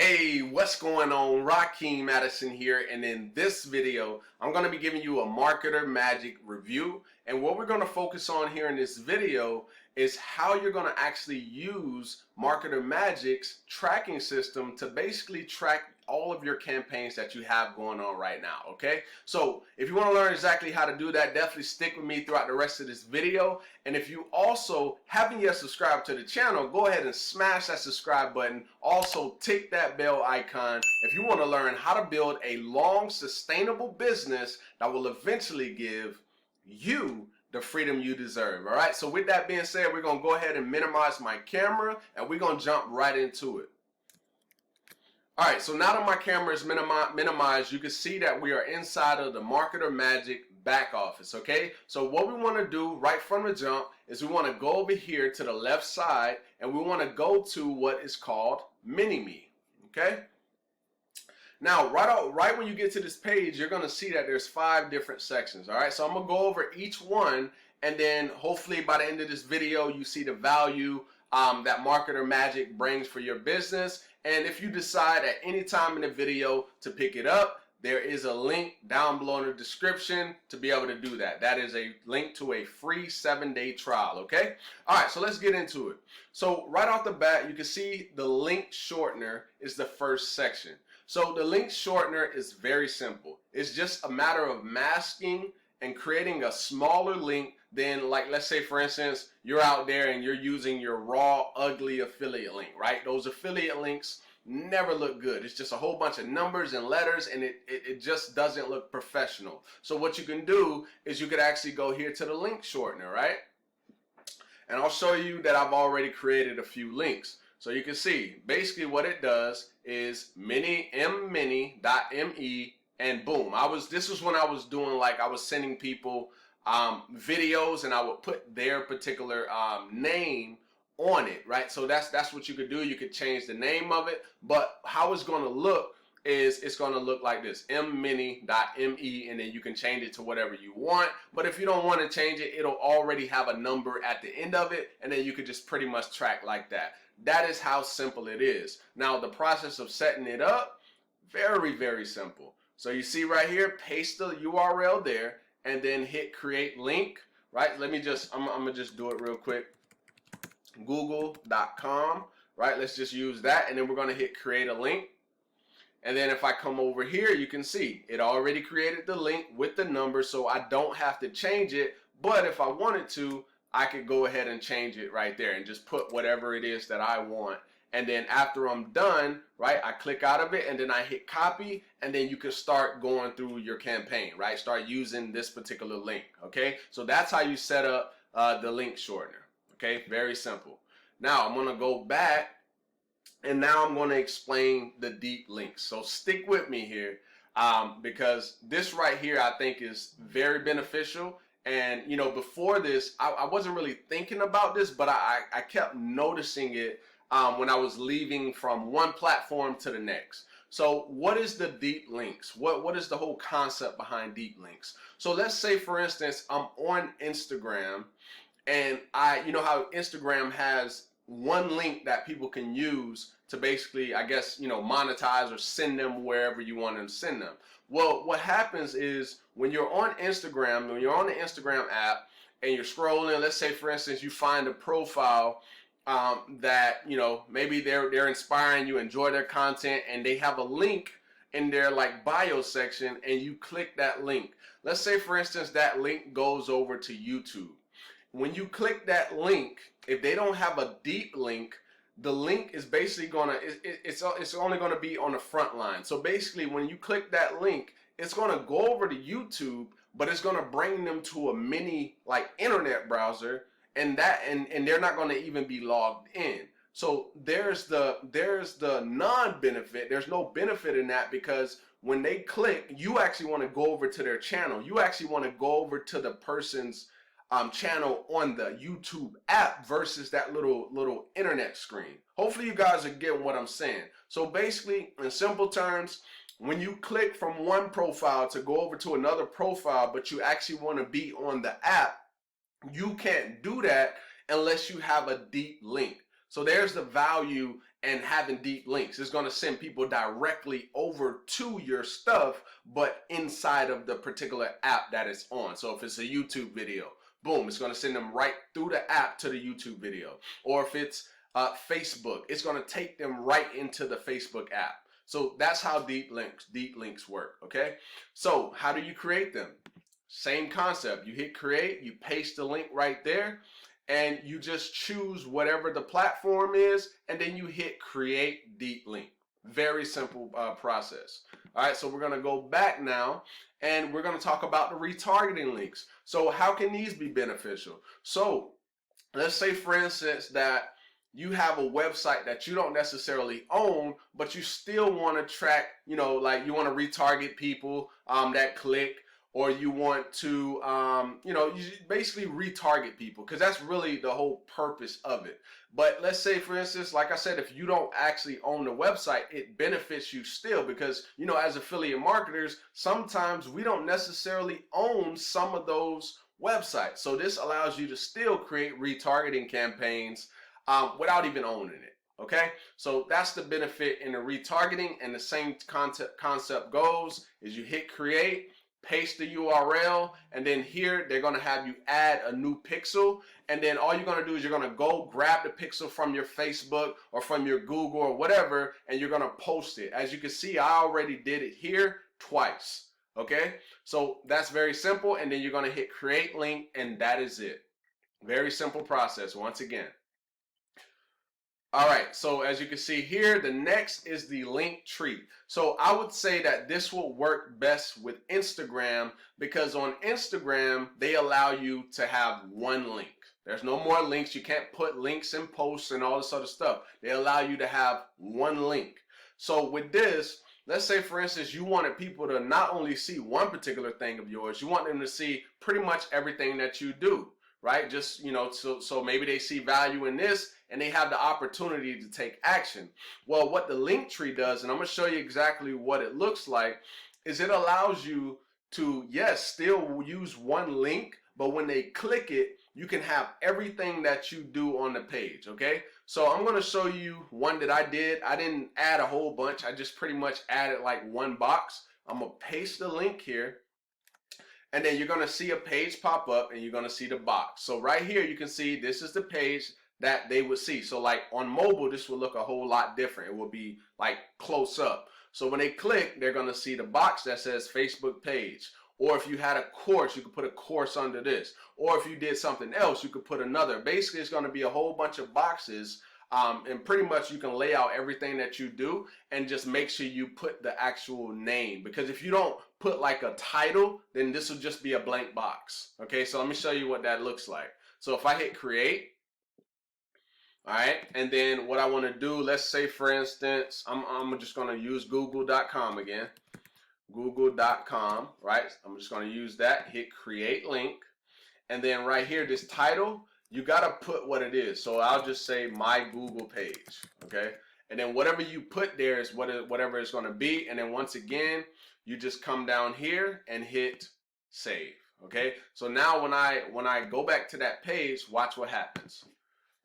Hey, what's going on? Rakeem Madison here, and in this video, I'm going to be giving you a Marketer Magic review. And what we're going to focus on here in this video is how you're going to actually use Marketer Magic's tracking system to basically track all of your campaigns that you have going on right now, okay? So if you want to learn exactly how to do that, definitely stick with me throughout the rest of this video. And if you also haven't yet subscribed to the channel, go ahead and smash that subscribe button. Also tick that bell icon if you want to learn how to build a long, sustainable business that will eventually give you the freedom you deserve. All right, so with that being said, we're going to go ahead and minimize my camera and we're going to jump right into it. All right, so now that my camera is minimized, you can see that we are inside of the Marketer Magic back office, okay? So what we want to do right from the jump is we want to go over here to the left side and we want to go to what is called Mini-Me, okay? Now, right when you get to this page, you're going to see that there's 5 different sections, all right? So I'm going to go over each one, and then hopefully by the end of this video, you see the value that Marketer Magic brings for your business. And if you decide at any time in the video to pick it up, there is a link down below in the description to be able to do that. That is a link to a free 7-day trial, okay? All right, so let's get into it. So right off the bat, you can see the link shortener is the first section. So the link shortener is very simple. It's just a matter of masking and creating a smaller link than, like, let's say for instance, you're out there and you're using your raw, ugly affiliate link, right? Those affiliate links never look good. It's just a whole bunch of numbers and letters, and it just doesn't look professional. So what you can do is you could actually go here to the link shortener, right? And I'll show you that I've already created a few links. So you can see basically what it does is mini.me, and boom. This was when I was doing, like, I was sending people videos and I would put their particular name on it, right? So that's what you could do. You could change the name of it, but how it's going to look is it's going to look like this, mmini.me, and then you can change it to whatever you want. But if you don't want to change it, it'll already have a number at the end of it, and then you could just pretty much track like that. That is how simple it is. Now the process of setting it up, very, very simple. So you see right here, paste the URL there and then hit create link, right? I'm gonna just do it real quick. Google.com, right? Let's just use that, and then we're gonna hit create a link. And then if I come over here, you can see it already created the link with the number, so I don't have to change it. But if I wanted to, I could go ahead and change it right there and just put whatever it is that I want. And then after I'm done, right, I click out of it and then I hit copy, and then you can start going through your campaign, right? Start using this particular link, okay? So that's how you set up the link shortener, okay? Very simple. Now I'm gonna go back and now I'm gonna explain the deep links. So stick with me here because this right here I think is very beneficial. And you know, before this, I wasn't really thinking about this, but I kept noticing it when I was leaving from one platform to the next. So what is the deep links? What is the whole concept behind deep links? So let's say for instance, I'm on Instagram and you know how Instagram has one link that people can use to basically, I guess, you know, monetize or send them wherever you want them to send them. Well, what happens is when you're on Instagram, when you're on the Instagram app and you're scrolling, let's say for instance, you find a profile that, you know, maybe they're inspiring you, enjoy their content, and they have a link in their like bio section, and you click that link. Let's say for instance that link goes over to YouTube. When you click that link, if they don't have a deep link, the link is basically gonna it's only gonna be on the front line. So basically when you click that link, it's gonna go over to YouTube, but it's gonna bring them to a mini like internet browser, and they're not going to even be logged in. So there's the non-benefit. There's no benefit in that, because when they click, you actually want to go over to their channel. You actually want to go over to the person's channel on the YouTube app versus that little internet screen. Hopefully you guys are getting what I'm saying. So basically, in simple terms, when you click from one profile to go over to another profile, but you actually want to be on the app, you can't do that unless you have a deep link. So there's the value and having deep links. It's going to send people directly over to your stuff, but inside of the particular app that it's on. So if it's a YouTube video, boom, it's going to send them right through the app to the YouTube video. Or if it's Facebook, it's going to take them right into the Facebook app. So that's how deep links work, okay? So how do you create them? Same concept. You hit create, you paste the link right there, and you just choose whatever the platform is, and then you hit create deep link. Very simple process. All right, so we're going to go back now, and we're going to talk about the retargeting links. So how can these be beneficial? So let's say, for instance, that you have a website that you don't necessarily own, but you still want to track, like you want to retarget people that click, or you want to, you basically retarget people, because that's really the whole purpose of it. But let's say, for instance, like I said, if you don't actually own the website, it benefits you still, because, as affiliate marketers, sometimes we don't necessarily own some of those websites. So this allows you to still create retargeting campaigns without even owning it. Okay, so that's the benefit in the retargeting, and the same concept goes is you hit create, paste the URL, and then here they're going to have you add a new pixel, and then all you're going to do is you're going to go grab the pixel from your Facebook or from your Google or whatever, and you're going to post it. As you can see, I already did it here twice. Okay, so that's very simple, and then you're going to hit create link, and that is it. Very simple process once again. All right, so as you can see here, the next is the link tree. So I would say that this will work best with Instagram, because on Instagram, they allow you to have one link. There's no more links. You can't put links in posts and all this other stuff. They allow you to have one link. So with this, let's say, for instance, you wanted people to not only see one particular thing of yours, you want them to see pretty much everything that you do, right? Just, so maybe they see value in this, and they have the opportunity to take action. Well, what the link tree does, and I'm going to show you exactly what it looks like, is it allows you to, yes, still use one link, but when they click it, you can have everything that you do on the page, okay? So I'm going to show you one that I did. I didn't add a whole bunch. I just pretty much added like one box. I'm going to paste the link here, and then you're going to see a page pop up, and you're going to see the box. So right here, you can see this is the page that they would see. So like on mobile, this will look a whole lot different. It will be like close up. So when they click, they're going to see the box that says Facebook page. Or if you had a course, you could put a course under this. Or if you did something else, you could put another. Basically, it's going to be a whole bunch of boxes. And pretty much you can lay out everything that you do, and just make sure you put the actual name. Because if you don't put like a title, then this will just be a blank box. Okay, so let me show you what that looks like. So if I hit create, all right, and then what I want to do, let's say, for instance, I'm just going to use google.com again. Google.com, right? I'm just going to use that, hit create link. And then right here, this title, you got to put what it is. So I'll just say my Google page, okay? And then whatever you put there is whatever it's going to be. And then once again, you just come down here and hit save, okay? So now when I go back to that page, watch what happens.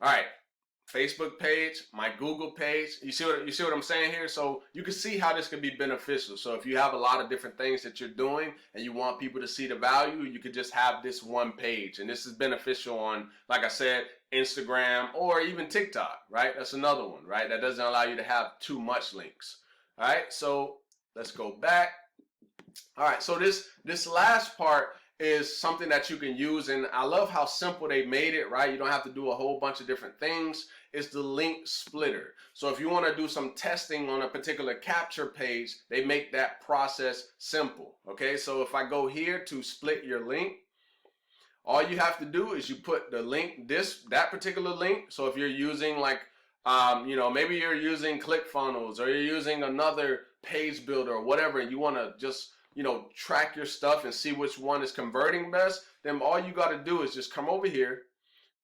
All right. Facebook page, my Google page. You see what I'm saying here? So you can see how this can be beneficial. So if you have a lot of different things that you're doing and you want people to see the value, you could just have this one page. And this is beneficial on, like I said, Instagram or even TikTok, right? That's another one, right? That doesn't allow you to have too much links. All right, so let's go back. All right, so this last part is something that you can use, and I love how simple they made it, right? You don't have to do a whole bunch of different things. It's the link splitter. So if you want to do some testing on a particular capture page, they make that process simple, okay? So if I go here to split your link, all you have to do is you put the link, that particular link. So if you're using like, maybe you're using ClickFunnels, or you're using another page builder or whatever, and you want to just track your stuff and see which one is converting best, then all you got to do is just come over here,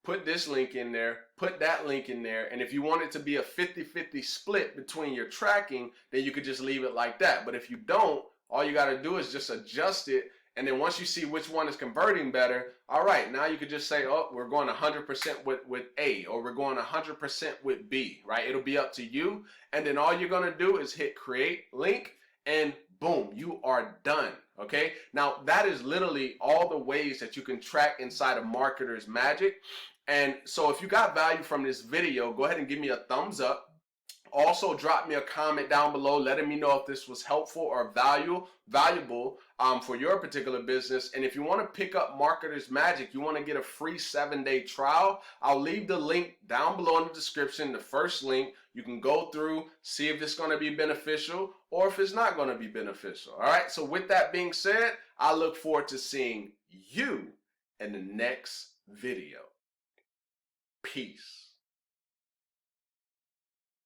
put this link in there, put that link in there, and if you want it to be a 50-50 split between your tracking, then you could just leave it like that. But if you don't, all you got to do is just adjust it And then once you see which one is converting better, all right, now you could just say, oh, we're going 100% with A, or we're going 100% with B, right? It'll be up to you. And then all you're going to do is hit create link, and boom, you are done. Okay, now that is literally all the ways that you can track inside of Marketer's Magic. And so if you got value from this video, go ahead and give me a thumbs up. Also, drop me a comment down below letting me know if this was helpful or valuable for your particular business. And if you want to pick up Marketer's Magic, you want to get a free 7-day trial, I'll leave the link down below in the description, the first link. You can go through, see if it's going to be beneficial or if it's not going to be beneficial. All right, so with that being said, I look forward to seeing you in the next video. Peace.